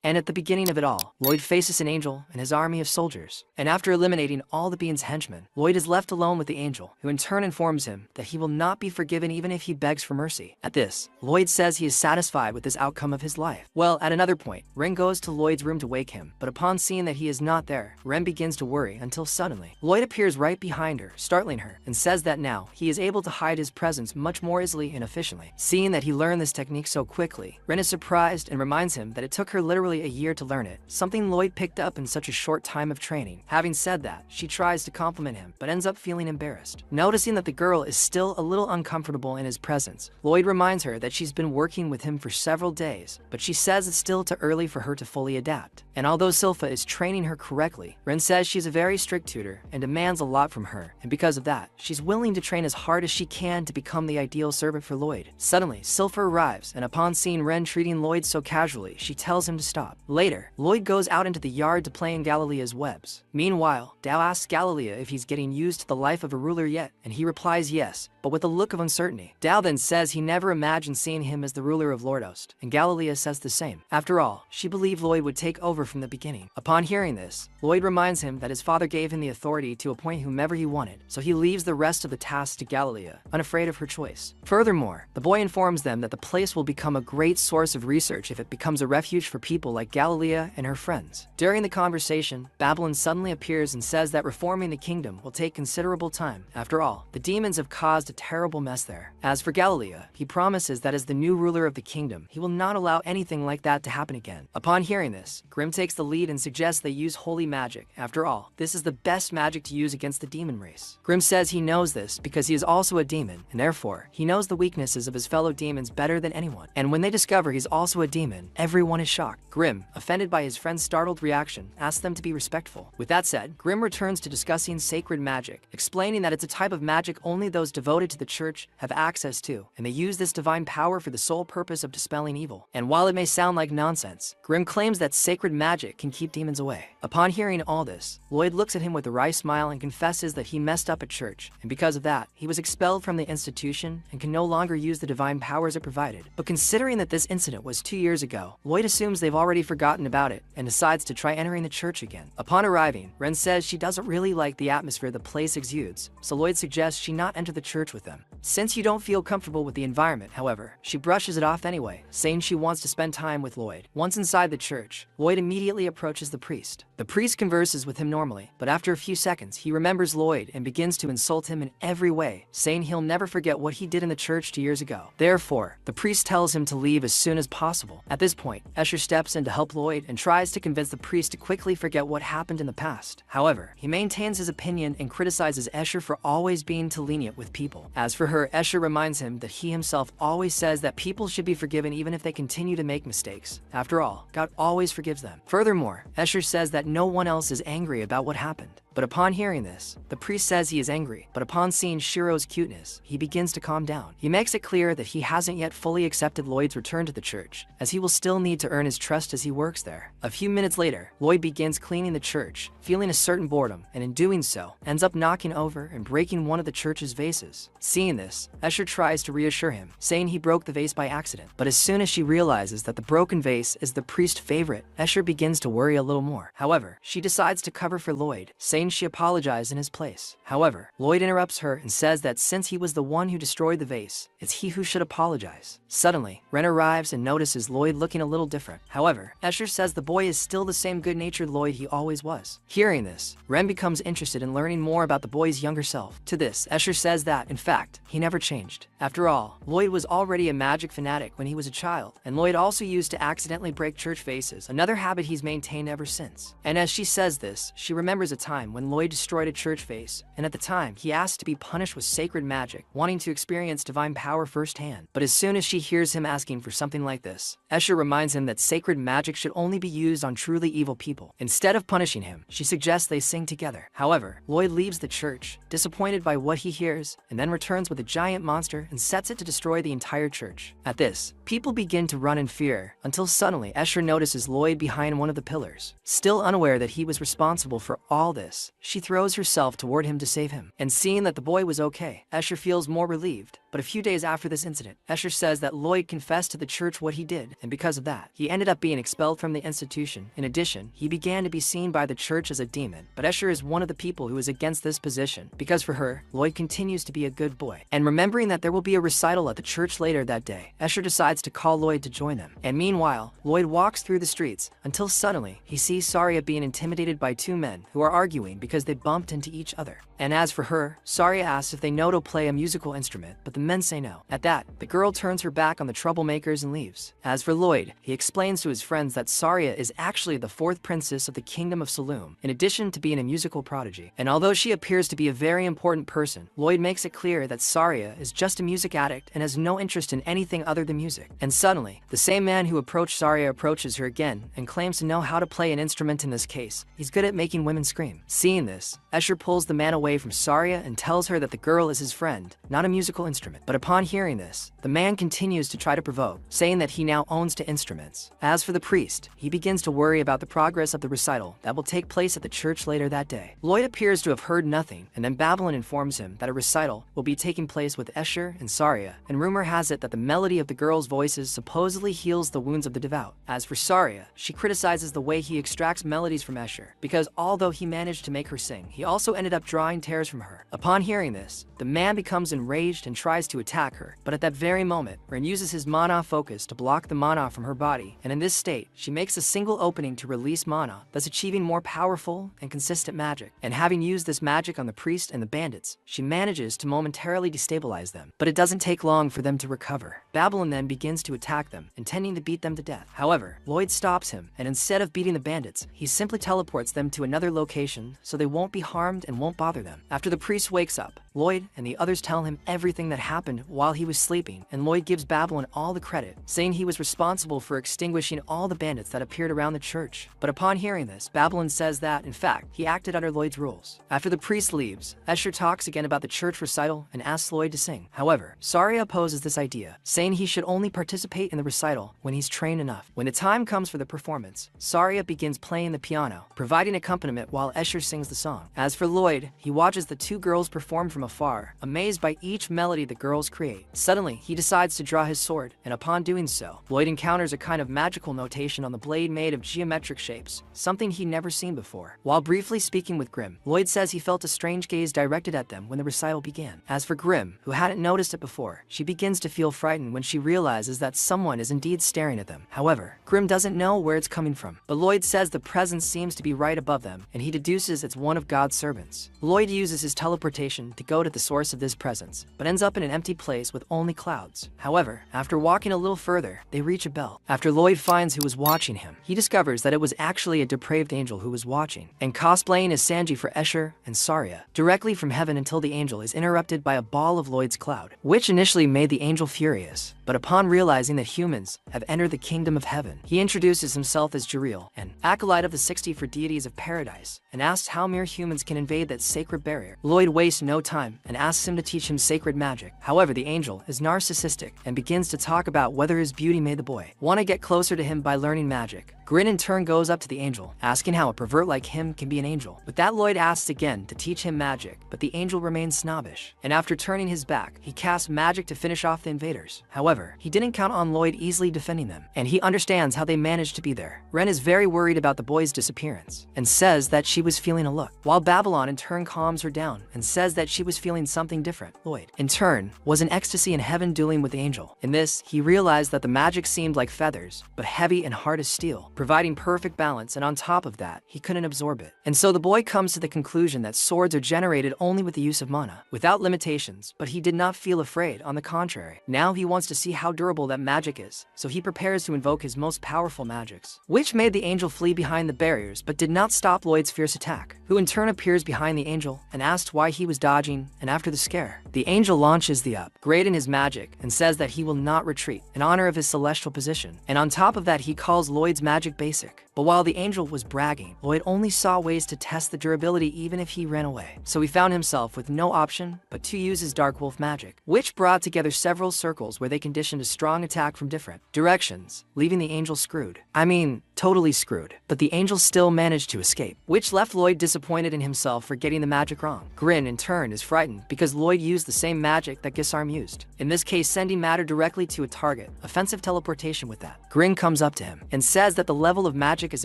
And at the beginning of it all, Lloyd faces an angel and his army of soldiers. And after eliminating all the being's henchmen, Lloyd is left alone with the angel, who in turn informs him that he will not be forgiven even if he begs for mercy. At this, Lloyd says he is satisfied with this outcome of his life. Well, at another point, Ren goes to Lloyd's room to wake him, but upon seeing that he is not there, Ren begins to worry until suddenly, Lloyd appears right behind her, startling her, and says that now he is able to hide his presence much more easily and efficiently. Seeing that he learned this technique so quickly, Ren is surprised and reminds him that it took her literally a year to learn it, something Lloyd picked up in such a short time of training. Having said that, she tries to compliment him, but ends up feeling embarrassed. Noticing that the girl is still a little uncomfortable in his presence, Lloyd reminds her that she's been working with him for several days, but she says it's still too early for her to fully adapt. And although Silpha is training her correctly, Ren says she's a very strict tutor and demands a lot from her, and because of that, she's willing to train as hard as she can to become the ideal servant for Lloyd. Suddenly, Silpha arrives, and upon seeing Ren treating Lloyd so casually, she tells him to stop. Later, Lloyd goes out into the yard to play in Galilea's webs. Meanwhile, Dao asks Galilea if he's getting used to the life of a ruler yet, and he replies yes, but with a look of uncertainty. Dao then says he never imagined seeing him as the ruler of Lordost, and Galilea says the same. After all, she believed Lloyd would take over from the beginning. Upon hearing this, Lloyd reminds him that his father gave him the authority to appoint whomever he wanted, so he leaves the rest of the tasks to Galilea, unafraid of her choice. Furthermore, the boy informs them that the place will become a great source of research if it becomes a refuge for people like Galilea and her friends. During the conversation, Babylon suddenly appears and says that reforming the kingdom will take considerable time. After all, the demons have caused a terrible mess there. As for Galilea, he promises that as the new ruler of the kingdom, he will not allow anything like that to happen again. Upon hearing this, Grimm takes the lead and suggests they use holy magic. After all, this is the best magic to use against the demon race. Grimm says he knows this because he is also a demon, and therefore, he knows the weaknesses of his fellow demons better than anyone. And when they discover he's also a demon, everyone is shocked. Grimm, offended by his friend's startled reaction, asks them to be respectful. With that said, Grimm returns to discussing sacred magic, explaining that it's a type of magic only those devoted to the church have access to, and they use this divine power for the sole purpose of dispelling evil. And while it may sound like nonsense, Grimm claims that sacred magic can keep demons away. Upon hearing all this, Lloyd looks at him with a wry smile and confesses that he messed up at church, and because of that, he was expelled from the institution and can no longer use the divine powers it provided. But considering that this incident was 2 years ago, Lloyd assumes they've already forgotten about it and decides to try entering the church again. Upon arriving, Ren says she doesn't really like the atmosphere the place exudes, so Lloyd suggests she not enter the church with them. Since you don't feel comfortable with the environment, however, she brushes it off anyway, saying she wants to spend time with Lloyd. Once inside the church, Lloyd immediately approaches the priest. The priest converses with him normally, but after a few seconds, he remembers Lloyd and begins to insult him in every way, saying he'll never forget what he did in the church 2 years ago. Therefore, the priest tells him to leave as soon as possible. At this point, Escher steps in to help Lloyd and tries to convince the priest to quickly forget what happened in the past. However, he maintains his opinion and criticizes Escher for always being too lenient with people. As for her, Escher reminds him that he himself always says that people should be forgiven even if they continue to make mistakes. After all, God always forgives them. Furthermore, Escher says that no one else is angry about what happened. But upon hearing this, the priest says he is angry, but upon seeing Shiro's cuteness, he begins to calm down. He makes it clear that he hasn't yet fully accepted Lloyd's return to the church, as he will still need to earn his trust as he works there. A few minutes later, Lloyd begins cleaning the church, feeling a certain boredom, and in doing so, ends up knocking over and breaking one of the church's vases. Seeing this, Escher tries to reassure him, saying he broke the vase by accident. But as soon as she realizes that the broken vase is the priest's favorite, Escher begins to worry a little more. However, she decides to cover for Lloyd, saying she apologized in his place. However, Lloyd interrupts her and says that since he was the one who destroyed the vase, it's he who should apologize. Suddenly, Ren arrives and notices Lloyd looking a little different. However, Escher says the boy is still the same good-natured Lloyd he always was. Hearing this, Ren becomes interested in learning more about the boy's younger self. To this, Escher says that, in fact, he never changed. After all, Lloyd was already a magic fanatic when he was a child, and Lloyd also used to accidentally break church vases, another habit he's maintained ever since. And as she says this, she remembers a time when Lloyd destroyed a church vase, and at the time, he asked to be punished with sacred magic, wanting to experience divine power firsthand. But as soon as she hears him asking for something like this, Escher reminds him that sacred magic should only be used on truly evil people. Instead of punishing him, she suggests they sing together. However, Lloyd leaves the church, disappointed by what he hears, and then returns with a giant monster and sets it to destroy the entire church. At this, people begin to run in fear, until suddenly Escher notices Lloyd behind one of the pillars. Still unaware that he was responsible for all this, this, she throws herself toward him to save him. And seeing that the boy was okay, Escher feels more relieved. But a few days after this incident, Escher says that Lloyd confessed to the church what he did, and because of that, he ended up being expelled from the institution. In addition, he began to be seen by the church as a demon, but Escher is one of the people who is against this position, because for her, Lloyd continues to be a good boy. And remembering that there will be a recital at the church later that day, Escher decides to call Lloyd to join them. And meanwhile, Lloyd walks through the streets, until suddenly, he sees Saria being intimidated by two men who are arguing because they bumped into each other. And as for her, Saria asks if they know to play a musical instrument, but the men say no. At that, the girl turns her back on the troublemakers and leaves. As for Lloyd, he explains to his friends that Saria is actually the fourth princess of the kingdom of Saloum, in addition to being a musical prodigy. And although she appears to be a very important person, Lloyd makes it clear that Saria is just a music addict and has no interest in anything other than music. And suddenly, the same man who approached Saria approaches her again and claims to know how to play an instrument. In this case, he's good at making women scream. Seeing this, Escher pulls the man away from Saria and tells her that the girl is his friend, not a musical instrument. But upon hearing this, the man continues to try to provoke, saying that he now owns two instruments. As for the priest, he begins to worry about the progress of the recital that will take place at the church later that day. Lloyd appears to have heard nothing, and then Babylon informs him that a recital will be taking place with Escher and Saria, and rumor has it that the melody of the girls' voices supposedly heals the wounds of the devout. As for Saria, she criticizes the way he extracts melodies from Escher, because although he managed to make her sing, he also ended up drawing tears from her. Upon hearing this, the man becomes enraged and tries to attack her, but at that very moment, Ren uses his mana focus to block the mana from her body, and in this state, she makes a single opening to release mana, thus achieving more powerful and consistent magic. And having used this magic on the priest and the bandits, she manages to momentarily destabilize them, but it doesn't take long for them to recover. Babylon then begins to attack them, intending to beat them to death. However, Lloyd stops him, and instead of beating the bandits, he simply teleports them to another location so they won't be harmed and won't bother them. After the priest wakes up, Lloyd and the others tell him everything that happened while he was sleeping, and Lloyd gives Babylon all the credit, saying he was responsible for extinguishing all the bandits that appeared around the church. But upon hearing this, Babylon says that, in fact, he acted under Lloyd's rules. After the priest leaves, Escher talks again about the church recital and asks Lloyd to sing. However, Saria opposes this idea, saying he should only participate in the recital when he's trained enough. When the time comes for the performance, Saria begins playing the piano, providing accompaniment while Escher sings the song. As for Lloyd, he watches the two girls perform from afar, amazed by each melody the girls create. Suddenly, he decides to draw his sword, and upon doing so, Lloyd encounters a kind of magical notation on the blade made of geometric shapes, something he'd never seen before. While briefly speaking with Grimm, Lloyd says he felt a strange gaze directed at them when the recital began. As for Grimm, who hadn't noticed it before, she begins to feel frightened when she realizes that someone is indeed staring at them. However, Grimm doesn't know where it's coming from, but Lloyd says the presence seems to be right above them, and he deduces it's one of God's servants. Lloyd uses his teleportation to go to the source of this presence, but ends up in an empty place with only clouds. However, after walking a little further, they reach a bell. After Lloyd finds who was watching him, he discovers that it was actually a depraved angel who was watching, and cosplaying as Sanji for Escher and Saria, directly from heaven until the angel is interrupted by a ball of Lloyd's cloud, which initially made the angel furious. But upon realizing that humans have entered the kingdom of heaven, he introduces himself as Jareel, an acolyte of the 64 deities of paradise, and asks how mere humans can invade that sacred barrier. Lloyd wastes no time and asks him to teach him sacred magic. However, the angel is narcissistic and begins to talk about whether his beauty made the boy want to get closer to him by learning magic. Grin in turn goes up to the angel, asking how a pervert like him can be an angel. With that, Lloyd asks again to teach him magic, but the angel remains snobbish, and after turning his back, he casts magic to finish off the invaders. However, he didn't count on Lloyd easily defending them, and he understands how they managed to be there. Ren is very worried about the boy's disappearance, and says that she was feeling a look, while Babylon in turn calms her down, and says that she was feeling something different. Lloyd, in turn, was in ecstasy in heaven dueling with the angel. In this, he realized that the magic seemed like feathers, but heavy and hard as steel, providing perfect balance, and on top of that, he couldn't absorb it. And so the boy comes to the conclusion that swords are generated only with the use of mana, without limitations, but he did not feel afraid, on the contrary. Now he wants to see how durable that magic is, so he prepares to invoke his most powerful magics, which made the angel flee behind the barriers but did not stop Lloyd's fierce attack, who in turn appears behind the angel and asks why he was dodging, and after the scare, the angel launches the upgrade in his magic and says that he will not retreat in honor of his celestial position, and on top of that he calls Lloyd's magic basic. But while the angel was bragging, Lloyd only saw ways to test the durability even if he ran away. So he found himself with no option but to use his dark wolf magic, which brought together several circles where they conditioned a strong attack from different directions, leaving the angel screwed. I mean, totally screwed. But the angel still managed to escape, which left Lloyd disappointed in himself for getting the magic wrong. Grin, in turn, is frightened because Lloyd used the same magic that Gisarm used, in this case sending matter directly to a target, offensive teleportation with that. Grin comes up to him and says that the level of magic is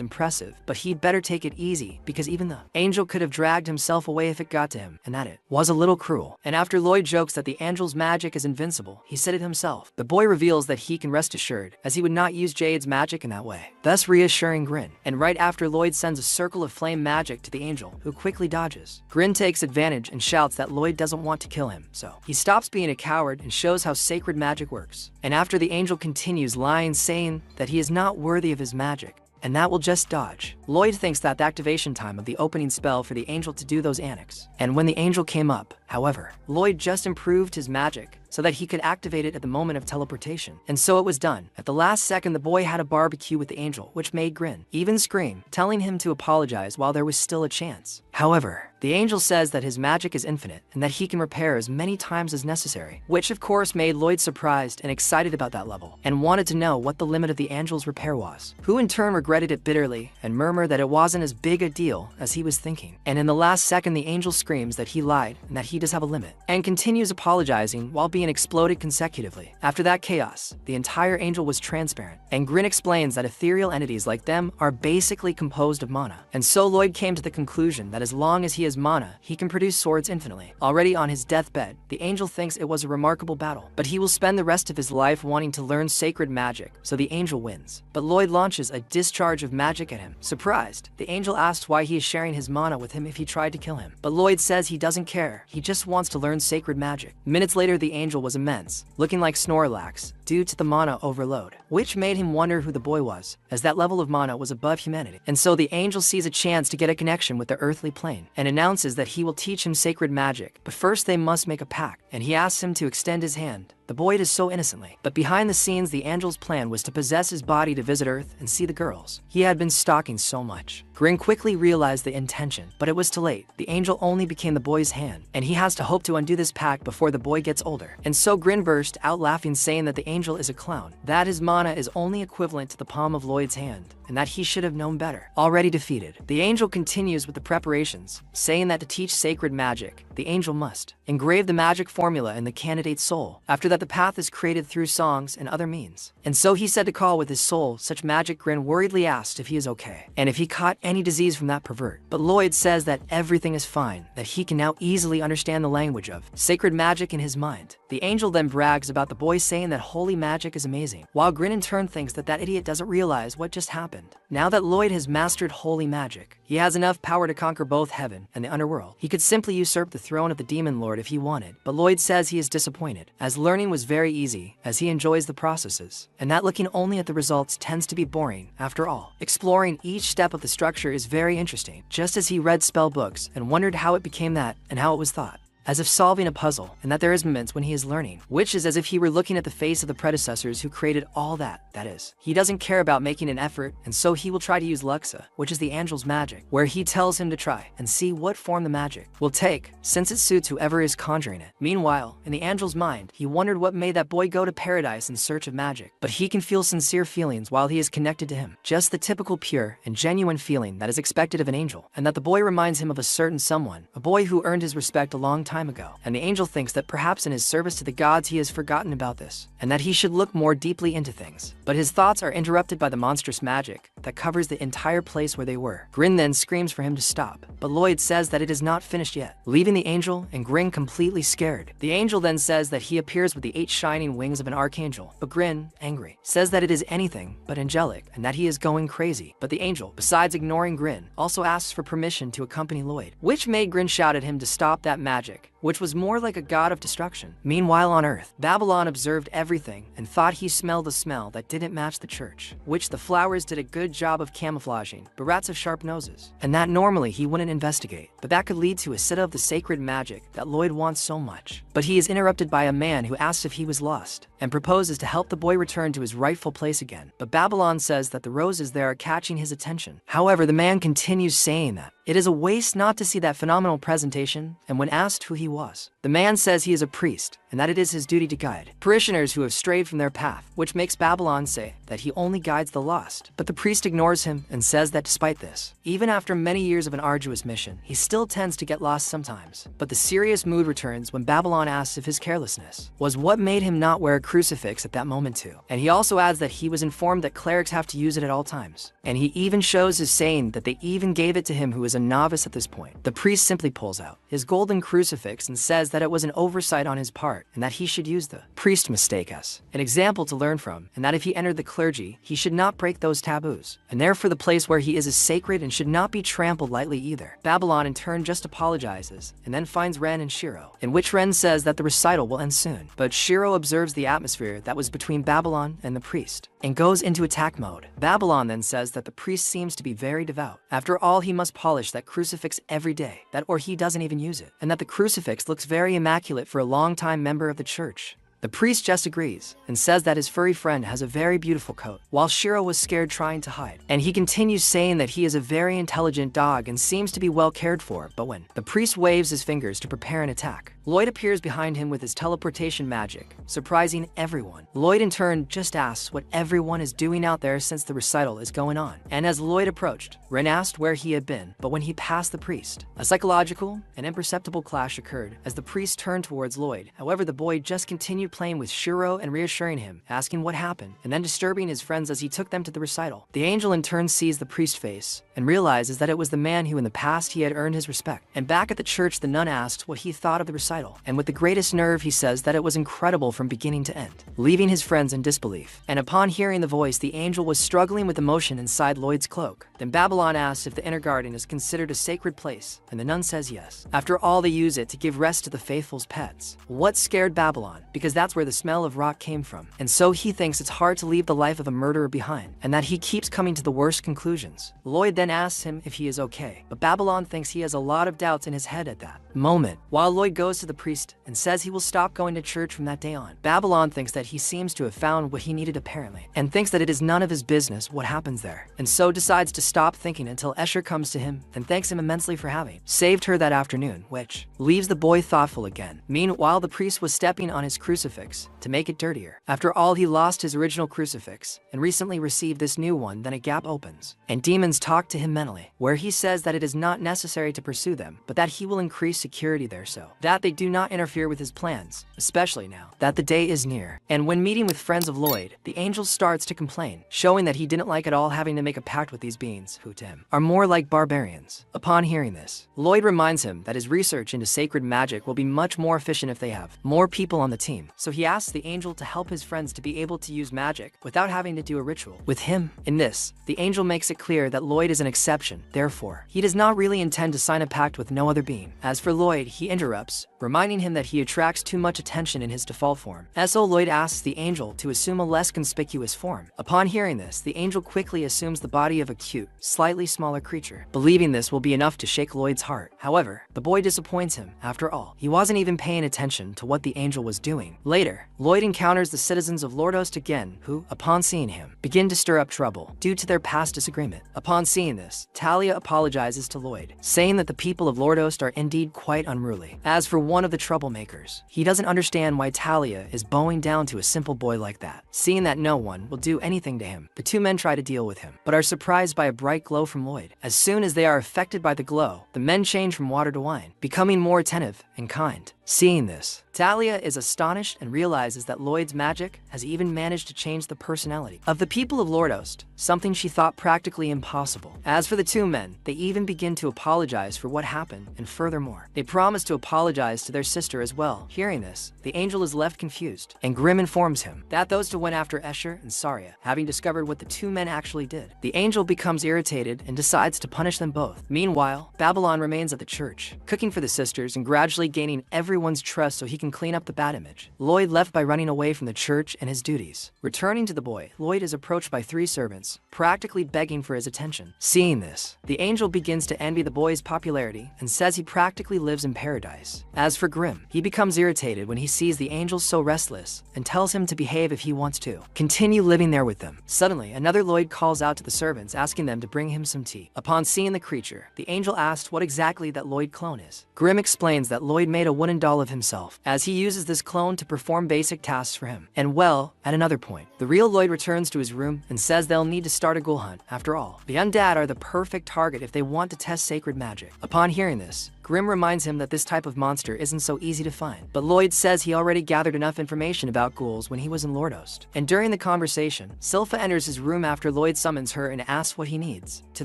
impressive, but he'd better take it easy because even the angel could have dragged himself away if it got to him, and that it was a little cruel. And after Lloyd jokes that the angel's magic is invincible, he said it himself. The boy reveals that he can rest assured, as he would not use Jade's magic in that way, thus reassuring Grin. And right after, Lloyd sends a circle of flame magic to the angel, who quickly dodges. Grin takes advantage and shouts that Lloyd doesn't want to kill him, so he stops being a coward and shows how sacred magic works. And after, the angel continues lying, saying that he is not worthy of his magic, and that will just dodge. Lloyd thinks that the activation time of the opening spell for the angel to do those annex. And when the angel came up, however, Lloyd just improved his magic so that he could activate it at the moment of teleportation. And so it was done. At the last second, the boy had a barbecue with the angel, which made Grin even scream, telling him to apologize while there was still a chance. However, the angel says that his magic is infinite and that he can repair as many times as necessary, which of course made Lloyd surprised and excited about that level, and wanted to know what the limit of the angel's repair was, who in turn regretted it bitterly and murmured that it wasn't as big a deal as he was thinking. And in the last second, the angel screams that he lied and that he does have a limit, and continues apologizing while being exploded consecutively. After that chaos, the entire angel was transparent, and Grin explains that ethereal entities like them are basically composed of mana. And so Lloyd came to the conclusion that as long as he has mana, he can produce swords infinitely. Already on his deathbed, the angel thinks it was a remarkable battle, but he will spend the rest of his life wanting to learn sacred magic, so the angel wins. But Lloyd launches a discharge of magic at him. Surprised, the angel asks why he is sharing his mana with him if he tried to kill him. But Lloyd says he doesn't care, he just wants to learn sacred magic. Minutes later, the angel was immense, looking like Snorlax due to the mana overload, which made him wonder who the boy was, as that level of mana was above humanity. And so the angel sees a chance to get a connection with the earthly plane, and announces that he will teach him sacred magic, but first they must make a pact, and he asks him to extend his hand. The boy does so innocently, but behind the scenes, the angel's plan was to possess his body to visit Earth and see the girls he had been stalking so much. Grin quickly realized the intention, but it was too late. The angel only became the boy's hand, and he has to hope to undo this pact before the boy gets older. And so Grin burst out laughing, saying that the angel is a clown, that his mana is only equivalent to the palm of Lloyd's hand, and that he should have known better. Already defeated, the angel continues with the preparations, saying that to teach sacred magic, the angel must engrave the magic formula in the candidate's soul. After that, the path is created through songs and other means. And so he said to call with his soul such magic. Grin worriedly asked if he is okay, and if he caught any disease from that pervert. But Lloyd says that everything is fine, that he can now easily understand the language of sacred magic in his mind. The angel then brags about the boy, saying that holy magic is amazing, while Grin in turn thinks that that idiot doesn't realize what just happened. Now that Lloyd has mastered holy magic, he has enough power to conquer both heaven and the underworld. He could simply usurp the throne of the demon lord if he wanted, but Lloyd says he is disappointed, as learning was very easy, as he enjoys the processes, and that looking only at the results tends to be boring after all. Exploring each step of the structure is very interesting, just as he read spell books and wondered how it became that and how it was thought, as if solving a puzzle, and that there is moments when he is learning, which is as if he were looking at the face of the predecessors who created all that is. He doesn't care about making an effort, and so he will try to use Luxa, which is the angel's magic, where he tells him to try and see what form the magic will take, since it suits whoever is conjuring it. Meanwhile, in the angel's mind, he wondered what made that boy go to paradise in search of magic, but he can feel sincere feelings while he is connected to him, just the typical pure and genuine feeling that is expected of an angel, and that the boy reminds him of a certain someone, a boy who earned his respect a long time ago. And the angel thinks that perhaps in his service to the gods he has forgotten about this, and that he should look more deeply into things. But his thoughts are interrupted by the monstrous magic that covers the entire place where they were. Grin then screams for him to stop, but Lloyd says that it is not finished yet, leaving the angel and Grin completely scared. The angel then says that he appears with the 8 shining wings of an archangel, but Grin, angry, says that it is anything but angelic and that he is going crazy. But the angel, besides ignoring Grin, also asks for permission to accompany Lloyd, which made Grin shout at him to stop that magic, magic, which was more like a god of destruction. Meanwhile on Earth, Babylon observed everything and thought he smelled a smell that didn't match the church, which the flowers did a good job of camouflaging, but rats have sharp noses, and that normally he wouldn't investigate, but that could lead to a set of the sacred magic that Lloyd wants so much. But he is interrupted by a man who asks if he was lost, and proposes to help the boy return to his rightful place again. But Babylon says that the roses there are catching his attention. However, the man continues saying that it is a waste not to see that phenomenal presentation, and when asked who he was, the man says he is a priest, and that it is his duty to guide parishioners who have strayed from their path, which makes Babylon say that he only guides the lost. But the priest ignores him and says that despite this, even after many years of an arduous mission, he still tends to get lost sometimes. But the serious mood returns when Babylon asks if his carelessness was what made him not wear a crucifix at that moment too. And he also adds that he was informed that clerics have to use it at all times. And he even shows his saying that they even gave it to him who is a novice at this point. The priest simply pulls out his golden crucifix and says that it was an oversight on his part and that he should use the priest mistake as an example to learn from, and that if he entered the clergy, he should not break those taboos, and therefore the place where he is sacred and should not be trampled lightly either. Babylon in turn just apologizes and then finds Ren and Shiro, in which Ren says that the recital will end soon, but Shiro observes the atmosphere that was between Babylon and the priest and goes into attack mode. Babylon then says that the priest seems to be very devout. After all, he must polish that crucifix every day, that or he doesn't even use it, and that the crucifix looks very immaculate for a long-time member of the church. The priest just agrees and says that his furry friend has a very beautiful coat, while Shiro was scared trying to hide. And he continues saying that he is a very intelligent dog and seems to be well cared for, but when the priest waves his fingers to prepare an attack, Lloyd appears behind him with his teleportation magic, surprising everyone. Lloyd in turn just asks what everyone is doing out there since the recital is going on. And as Lloyd approached, Ren asked where he had been, but when he passed the priest, a psychological and imperceptible clash occurred as the priest turned towards Lloyd. However, the boy just continued playing with Shiro and reassuring him, asking what happened, and then disturbing his friends as he took them to the recital. The angel in turn sees the priest's face and realizes that it was the man who in the past he had earned his respect. And back at the church, the nun asked what he thought of the recital, and with the greatest nerve he says that it was incredible from beginning to end, leaving his friends in disbelief. And upon hearing the voice, the angel was struggling with emotion inside Lloyd's cloak. Then Babylon asks if the inner garden is considered a sacred place, and the nun says yes. After all, they use it to give rest to the faithful's pets. What scared Babylon? Because that's where the smell of rot came from, and so he thinks it's hard to leave the life of a murderer behind, and that he keeps coming to the worst conclusions. Lloyd then asks him if he is okay, but Babylon thinks he has a lot of doubts in his head at that moment. While Lloyd goes to the priest and says he will stop going to church from that day on, Babylon thinks that he seems to have found what he needed apparently, and thinks that it is none of his business what happens there, and so decides to stop thinking until Escher comes to him and thanks him immensely for having saved her that afternoon, which leaves the boy thoughtful again. Meanwhile, the priest was stepping on his crucifix to make it dirtier. After all, he lost his original crucifix and recently received this new one. Then a gap opens and demons talk to him mentally, where he says that it is not necessary to pursue them, but that he will increase security there so that they do not interfere with his plans, especially now that the day is near. And when meeting with friends of Lloyd, the angel starts to complain, showing that he didn't like at all having to make a pact with these beings who to him are more like barbarians. Upon hearing this, Lloyd reminds him that his research into sacred magic will be much more efficient if they have more people on the team, so he asks the angel to help his friends to be able to use magic without having to do a ritual with him. In this, the angel makes it clear that Lloyd is an exception, therefore he does not really intend to sign a pact with no other being. As for Lloyd, he interrupts, reminding him that he attracts too much attention in his default form. So Lloyd asks the angel to assume a less conspicuous form. Upon hearing this, the angel quickly assumes the body of a cute, slightly smaller creature, believing this will be enough to shake Lloyd's heart. However, the boy disappoints him. After all, he wasn't even paying attention to what the angel was doing. Later, Lloyd encounters the citizens of Lordost again, who, upon seeing him, begin to stir up trouble due to their past disagreement. Upon seeing this, Talia apologizes to Lloyd, saying that the people of Lordost are indeed quite unruly. As for one of the troublemakers, he doesn't understand why Talia is bowing down to a simple boy like that. Seeing that no one will do anything to him, the two men try to deal with him, but are surprised by a bright glow from Lloyd. As soon as they are affected by the glow, the men change from water to wine, becoming more attentive and kind. Seeing this, Talia is astonished and realizes that Lloyd's magic has even managed to change the personality of the people of Lordost, something she thought practically impossible. As for the two men, they even begin to apologize for what happened, and furthermore, they promise to apologize to their sister as well. Hearing this, the angel is left confused, and Grimm informs him that those two went after Escher and Saria, having discovered what the two men actually did. The angel becomes irritated and decides to punish them both. Meanwhile, Babylon remains at the church, cooking for the sisters and gradually gaining everyone's trust so he can clean up the bad image. Lloyd left by running away from the church and his duties. Returning to the boy, Lloyd is approached by three servants, practically begging for his attention. Seeing this, the angel begins to envy the boy's popularity and says he practically lives in paradise. As for Grimm, he becomes irritated when he sees the angel so restless and tells him to behave if he wants to continue living there with them. Suddenly, another Lloyd calls out to the servants asking them to bring him some tea. Upon seeing the creature, the angel asks what exactly that Lloyd clone is. Grimm explains that Lloyd made a wooden doll of himself, as he uses this clone to perform basic tasks for him. And well, at another point, the real Lloyd returns to his room and says they'll need to start a ghoul hunt. After all, the undead are the perfect target if they want to test sacred magic. Upon hearing this, Grimm reminds him that this type of monster isn't so easy to find, but Lloyd says he already gathered enough information about ghouls when he was in Lordost. And during the conversation, Silpha enters his room after Lloyd summons her and asks what he needs. To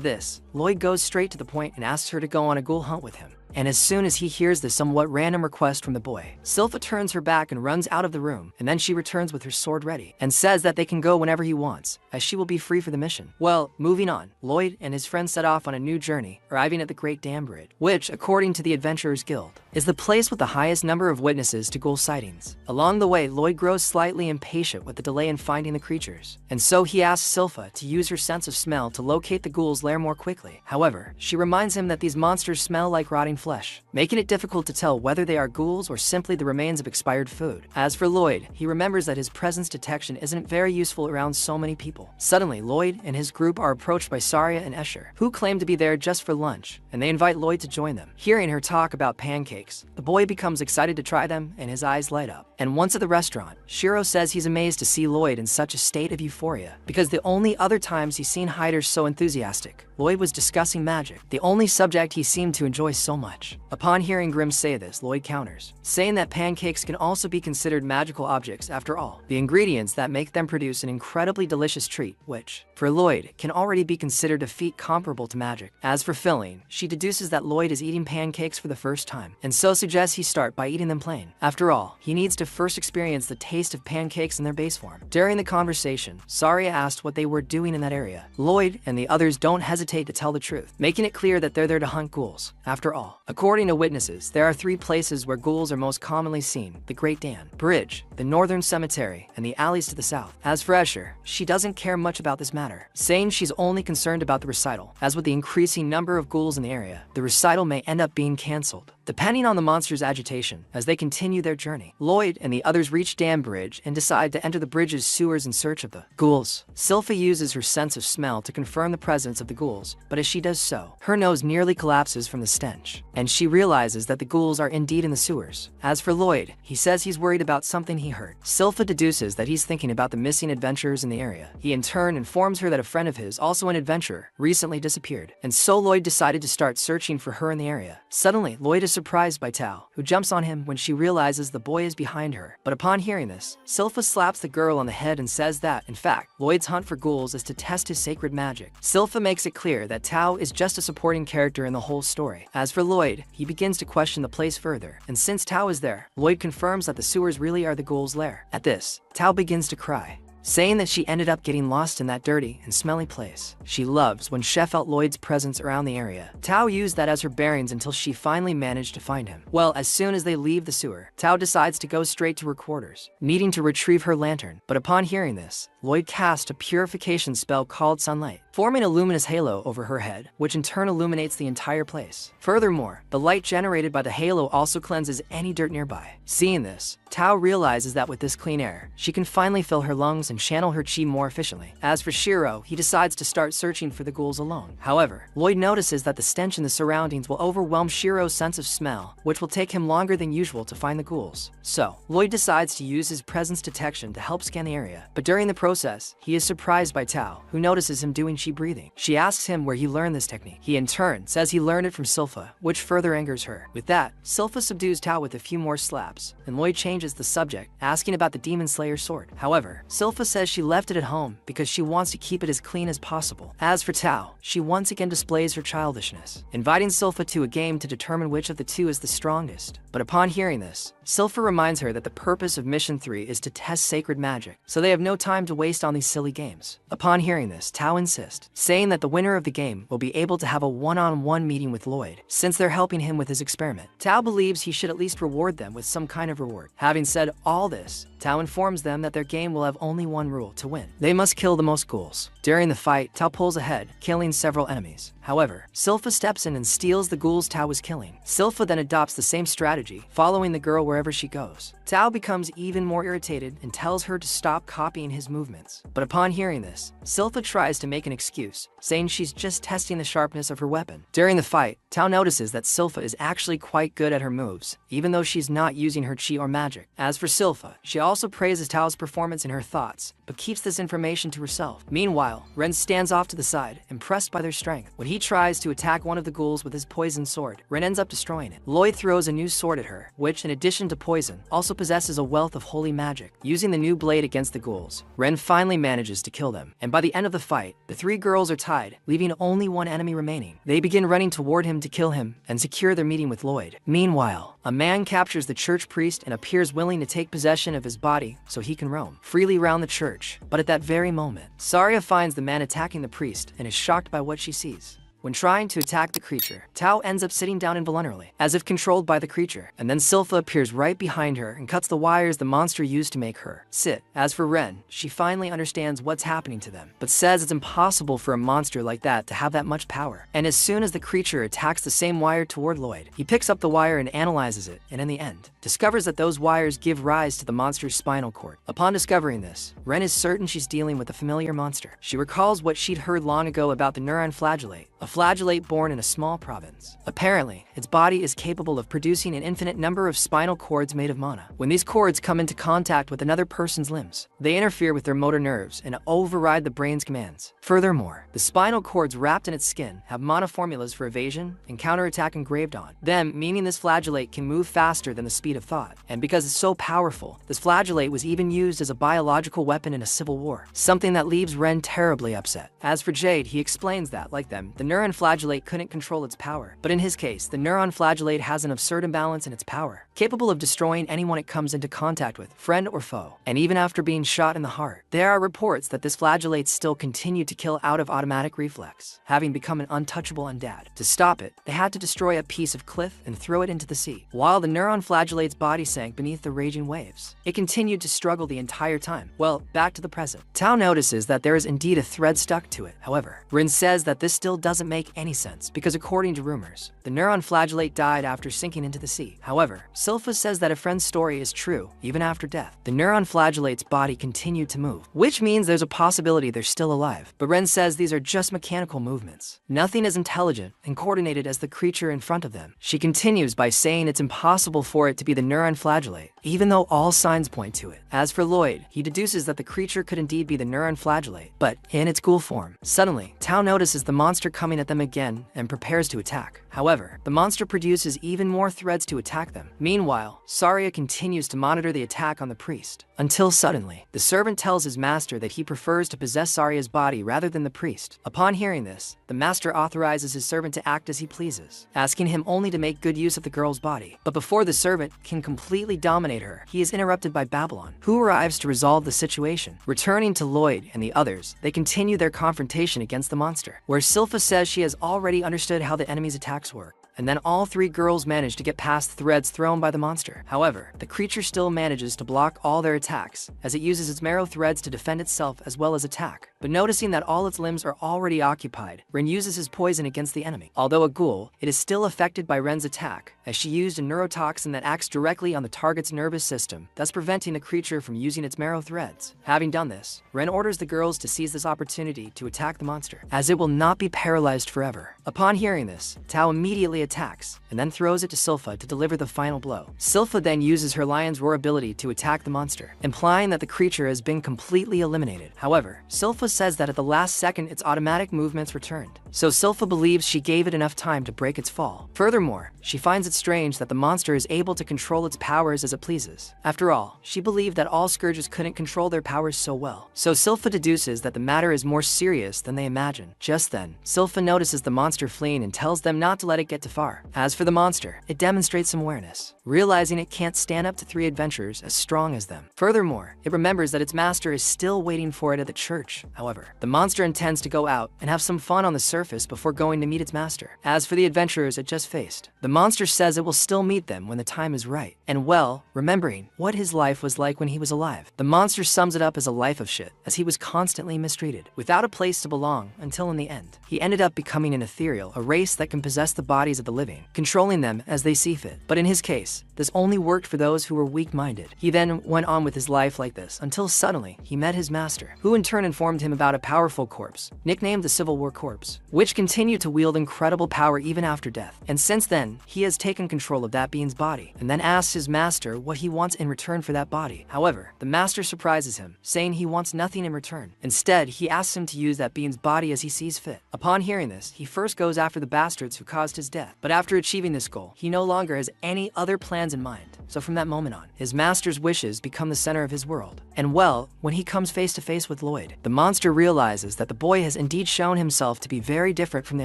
this, Lloyd goes straight to the point and asks her to go on a ghoul hunt with him. And as soon as he hears the somewhat random request from the boy, Silpha turns her back and runs out of the room, and then she returns with her sword ready, and says that they can go whenever he wants, as she will be free for the mission. Well, moving on, Lloyd and his friends set off on a new journey, arriving at the Great Dam Bridge, which, according to the Adventurers Guild, is the place with the highest number of witnesses to ghoul sightings. Along the way, Lloyd grows slightly impatient with the delay in finding the creatures, and so he asks Silpha to use her sense of smell to locate the ghoul's lair more quickly. However, she reminds him that these monsters smell like rotting flesh, making it difficult to tell whether they are ghouls or simply the remains of expired food. As for Lloyd, he remembers that his presence detection isn't very useful around so many people. Suddenly, Lloyd and his group are approached by Saria and Escher, who claim to be there just for lunch, and they invite Lloyd to join them. Hearing her talk about pancakes, the boy becomes excited to try them and his eyes light up. And once at the restaurant, Shiro says he's amazed to see Lloyd in such a state of euphoria, because the only other times he's seen hiders so enthusiastic, Lloyd was discussing magic, the only subject he seemed to enjoy so much. Upon hearing Grimm say this, Lloyd counters, saying that pancakes can also be considered magical objects after all, the ingredients that make them produce an incredibly delicious treat, which, for Lloyd, can already be considered a feat comparable to magic. As for filling, she deduces that Lloyd is eating pancakes for the first time, and so suggests he start by eating them plain. After all, he needs to first experience the taste of pancakes in their base form. During the conversation, Saria asked what they were doing in that area. Lloyd and the others don't hesitate to tell the truth, making it clear that they're there to hunt ghouls. After all, according to witnesses, there are three places where ghouls are most commonly seen: the Great Dam Bridge, the Northern Cemetery, and the alleys to the south. As for Escher, she doesn't care much about this matter, saying she's only concerned about the recital, as with the increasing number of ghouls in the area, the recital may end up being cancelled, depending on the monster's agitation. As they continue their journey, Lloyd and the others reach Dam Bridge and decide to enter the bridge's sewers in search of the ghouls. Silpha uses her sense of smell to confirm the presence of the ghouls, but as she does so, her nose nearly collapses from the stench, and she realizes that the ghouls are indeed in the sewers. As for Lloyd, he says he's worried about something he heard. Silpha deduces that he's thinking about the missing adventurers in the area. He in turn informs her that a friend of his, also an adventurer, recently disappeared, and so Lloyd decided to start searching for her in the area. Suddenly, Lloyd is surprised by Tao, who jumps on him when she realizes the boy is behind her. But upon hearing this, Silpha slaps the girl on the head and says that, in fact, Lloyd's hunt for ghouls is to test his sacred magic. Silpha makes it clear that Tao is just a supporting character in the whole story. As for Lloyd, he begins to question the place further, and since Tao is there, Lloyd confirms that the sewers really are the ghouls' lair. At this, Tao begins to cry, saying that she ended up getting lost in that dirty and smelly place. She loves when Chef felt Lloyd's presence around the area. Tao used that as her bearings until she finally managed to find him. Well, as soon as they leave the sewer, Tao decides to go straight to her quarters, needing to retrieve her lantern. But upon hearing this, Lloyd cast a purification spell called Sunlight, forming a luminous halo over her head, which in turn illuminates the entire place. Furthermore, the light generated by the halo also cleanses any dirt nearby. Seeing this, Tao realizes that with this clean air, she can finally fill her lungs and channel her chi more efficiently. As for Shiro, he decides to start searching for the ghouls alone. However, Lloyd notices that the stench in the surroundings will overwhelm Shiro's sense of smell, which will take him longer than usual to find the ghouls. So, Lloyd decides to use his presence detection to help scan the area, but during the process process, he is surprised by Tao, who notices him doing chi breathing. She asks him where he learned this technique. He in turn says he learned it from Silpha, which further angers her. With that, Silpha subdues Tao with a few more slaps, and Lloyd changes the subject, asking about the Demon Slayer's sword. However, Silpha says she left it at home because she wants to keep it as clean as possible. As for Tao, she once again displays her childishness, inviting Silpha to a game to determine which of the two is the strongest. But upon hearing this, Silpha reminds her that the purpose of Mission 3 is to test sacred magic, so they have no time to waste on these silly games. Upon hearing this, Tao insists, saying that the winner of the game will be able to have a one-on-one meeting with Lloyd, since they're helping him with his experiment. Tao believes he should at least reward them with some kind of reward. Having said all this, Tao informs them that their game will have only one rule to win. They must kill the most ghouls. During the fight, Tao pulls ahead, killing several enemies. However, Silpha steps in and steals the ghouls Tao was killing. Silpha then adopts the same strategy, following the girl wherever she goes. Tao becomes even more irritated and tells her to stop copying his movements. But upon hearing this, Silpha tries to make an excuse, saying she's just testing the sharpness of her weapon. During the fight, Tao notices that Silpha is actually quite good at her moves, even though she's not using her chi or magic. As for Silpha, she also praises Tao's performance in her thoughts, but keeps this information to herself. Meanwhile, Ren stands off to the side, impressed by their strength. When he tries to attack one of the ghouls with his poison sword, Ren ends up destroying it. Lloyd throws a new sword at her, which, in addition to poison, also possesses a wealth of holy magic. Using the new blade against the ghouls, Ren finally manages to kill them, and by the end of the fight, the three girls are tied, leaving only one enemy remaining. They begin running toward him to kill him and secure their meeting with Lloyd. Meanwhile, a man captures the church priest and appears willing to take possession of his body so he can roam freely around the church. But at that very moment, Saria finds the man attacking the priest and is shocked by what she sees. When trying to attack the creature, Tao ends up sitting down involuntarily, as if controlled by the creature, and then Silpha appears right behind her and cuts the wires the monster used to make her sit. As for Ren, she finally understands what's happening to them, but says it's impossible for a monster like that to have that much power. And as soon as the creature attacks the same wire toward Lloyd, he picks up the wire and analyzes it, and in the end, discovers that those wires give rise to the monster's spinal cord. Upon discovering this, Ren is certain she's dealing with a familiar monster. She recalls what she'd heard long ago about the neuron flagellate, a flagellate born in a small province. Apparently, its body is capable of producing an infinite number of spinal cords made of mana. When these cords come into contact with another person's limbs, they interfere with their motor nerves and override the brain's commands. Furthermore, the spinal cords wrapped in its skin have mana formulas for evasion and counterattack engraved on them, meaning this flagellate can move faster than the speed of thought. And because it's so powerful, this flagellate was even used as a biological weapon in a civil war, something that leaves Ren terribly upset. As for Jade, he explains that, like them, the neuron flagellate couldn't control its power. But in his case, the neuron flagellate has an absurd imbalance in its power, capable of destroying anyone it comes into contact with, friend or foe. And even after being shot in the heart, there are reports that this flagellate still continued to kill out of automatic reflex, having become an untouchable undead. To stop it, they had to destroy a piece of cliff and throw it into the sea. While the neuron flagellate's body sank beneath the raging waves, it continued to struggle the entire time. Well, back to the present. Tao notices that there is indeed a thread stuck to it. However, Rin says that this still doesn't make any sense, because according to rumors, the neuron flagellate died after sinking into the sea. However, Silpha says that if Ren's story is true, even after death, the neuron flagellate's body continued to move, which means there's a possibility they're still alive. But Ren says these are just mechanical movements, nothing as intelligent and coordinated as the creature in front of them. She continues by saying it's impossible for it to be the neuron flagellate, even though all signs point to it. As for Lloyd, he deduces that the creature could indeed be the neuron flagellate, but in its ghoul form. Suddenly, Tao notices the monster coming at them again and prepares to attack. However, the monster produces even more threads to attack them. Meanwhile, Saria continues to monitor the attack on the priest, until suddenly, the servant tells his master that he prefers to possess Saria's body rather than the priest. Upon hearing this, the master authorizes his servant to act as he pleases, asking him only to make good use of the girl's body. But before the servant can completely dominate her, he is interrupted by Babylon, who arrives to resolve the situation. Returning to Lloyd and the others, they continue their confrontation against the monster, where Silpha says she has already understood how the enemy's attacks work. And then all three girls manage to get past threads thrown by the monster. However, the creature still manages to block all their attacks, as it uses its marrow threads to defend itself as well as attack. But noticing that all its limbs are already occupied, Ren uses his poison against the enemy. Although a ghoul, it is still affected by Ren's attack, as she used a neurotoxin that acts directly on the target's nervous system, thus preventing the creature from using its marrow threads. Having done this, Ren orders the girls to seize this opportunity to attack the monster, as it will not be paralyzed forever. Upon hearing this, Tao immediately attacks, and then throws it to Silpha to deliver the final blow. Silpha then uses her lion's roar ability to attack the monster, implying that the creature has been completely eliminated. However, Silpha says that at the last second its automatic movements returned, so Silpha believes she gave it enough time to break its fall. Furthermore, she finds it strange that the monster is able to control its powers as it pleases. After all, she believed that all scourges couldn't control their powers so well. So Silpha deduces that the matter is more serious than they imagine. Just then, Silpha notices the monster fleeing and tells them not to let it get too far. As for the monster, it demonstrates some awareness, realizing it can't stand up to 3 adventurers as strong as them. Furthermore, it remembers that its master is still waiting for it at the church. However, the monster intends to go out and have some fun on the surface before going to meet its master. As for the adventurers it just faced, the monster says it will still meet them when the time is right. And well, remembering what his life was like when he was alive, the monster sums it up as a life of shit, as he was constantly mistreated, without a place to belong, until in the end, he ended up becoming an ethereal, a race that can possess the bodies of the living, controlling them as they see fit. But in his case, this only worked for those who were weak-minded. He then went on with his life like this, until suddenly he met his master, who in turn informed him about a powerful corpse, nicknamed the Civil War Corpse, which continued to wield incredible power even after death. And since then, he has taken control of that being's body, and then asks his master what he wants in return for that body. However, the master surprises him, saying he wants nothing in return. Instead, he asks him to use that being's body as he sees fit. Upon hearing this, he first goes after the bastards who caused his death, but after achieving this goal, he no longer has any other plans in mind. So from that moment on, his master's wishes become the center of his world. And well, when he comes face to face with Lloyd, the monster realizes that the boy has indeed shown himself to be very different from the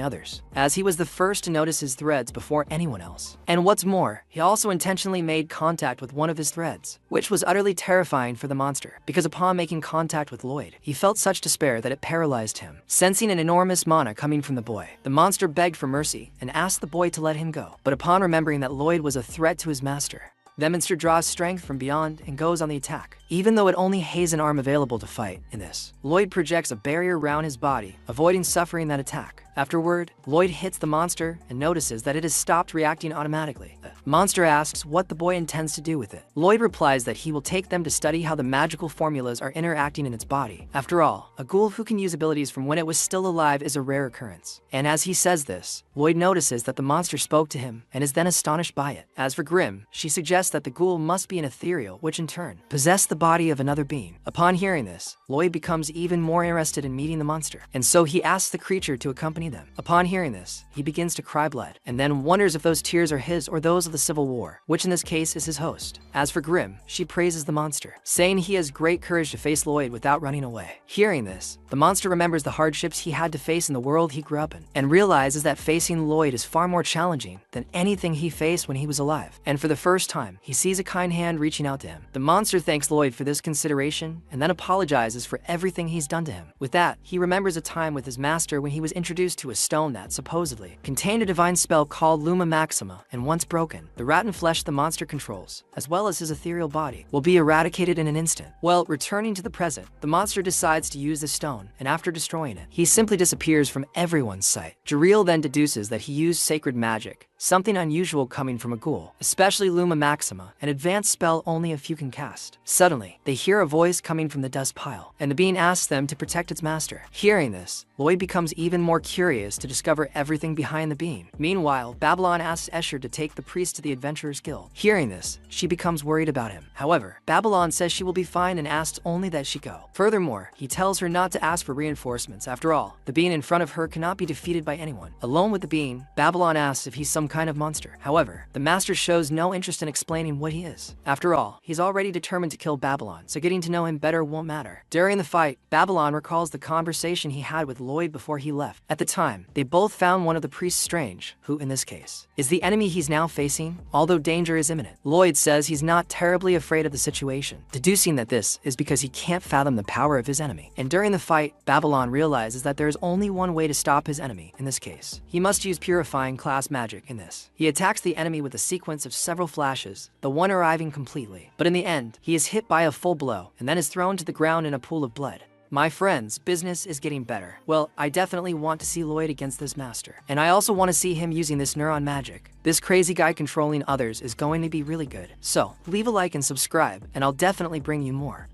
others, as he was the first to notice his threads before anyone else. And what's more, he also intentionally made contact with one of his threads, which was utterly terrifying for the monster, because upon making contact with Lloyd, he felt such despair that it paralyzed him. Sensing an enormous mana coming from the boy, the monster begged for mercy and asked the boy to let him go. But upon remembering that Lloyd was a threat to his master, the monster draws strength from beyond and goes on the attack. Even though it only has an arm available to fight in this, Lloyd projects a barrier around his body, avoiding suffering that attack. Afterward, Lloyd hits the monster and notices that it has stopped reacting automatically. The monster asks what the boy intends to do with it. Lloyd replies that he will take them to study how the magical formulas are interacting in its body. After all, a ghoul who can use abilities from when it was still alive is a rare occurrence. And as he says this, Lloyd notices that the monster spoke to him and is then astonished by it. As for Grimm, she suggests that the ghoul must be an ethereal, which in turn possessed the body of another being. Upon hearing this, Lloyd becomes even more interested in meeting the monster, and so he asks the creature to accompany them. Upon hearing this, he begins to cry blood, and then wonders if those tears are his or those of the Civil War, which in this case is his host. As for Grimm, she praises the monster, saying he has great courage to face Lloyd without running away. Hearing this, the monster remembers the hardships he had to face in the world he grew up in, and realizes that facing Lloyd is far more challenging than anything he faced when he was alive. And for the first time, he sees a kind hand reaching out to him. The monster thanks Lloyd for this consideration, and then apologizes for everything he's done to him. With that, he remembers a time with his master when he was introduced to a stone that, supposedly, contained a divine spell called Luma Maxima, and once broken, the rotten flesh the monster controls, as well as his ethereal body, will be eradicated in an instant. Well, returning to the present, the monster decides to use the stone, and after destroying it, he simply disappears from everyone's sight. Jareel then deduces that he used sacred magic, something unusual coming from a ghoul, especially Luma Maxima, an advanced spell only a few can cast. Suddenly, they hear a voice coming from the dust pile, and the being asks them to protect its master. Hearing this, Lloyd becomes even more curious to discover everything behind the being. Meanwhile, Babylon asks Escher to take the priest to the Adventurers Guild. Hearing this, she becomes worried about him. However, Babylon says she will be fine and asks only that she go. Furthermore, he tells her not to ask for reinforcements. After all, the being in front of her cannot be defeated by anyone. Alone with the being, Babylon asks if he's some kind of monster. However, the master shows no interest in explaining what he is. After all, he's already determined to kill Babylon, so getting to know him better won't matter. During the fight, Babylon recalls the conversation he had with Lloyd before he left. At the time, they both found one of the priests strange, who, in this case, is the enemy he's now facing, although danger is imminent. Lloyd says he's not terribly afraid of the situation, deducing that this is because he can't fathom the power of his enemy. And during the fight, Babylon realizes that there is only one way to stop his enemy, in this case. He must use purifying class magic in this. He attacks the enemy with a sequence of several flashes, the one arriving completely. But in the end, he is hit by a full blow, and then is thrown to the ground in a pool of blood. My friends, business is getting better. Well, I definitely want to see Lloyd against this master. And I also want to see him using this neuron magic. This crazy guy controlling others is going to be really good. So, leave a like and subscribe, and I'll definitely bring you more.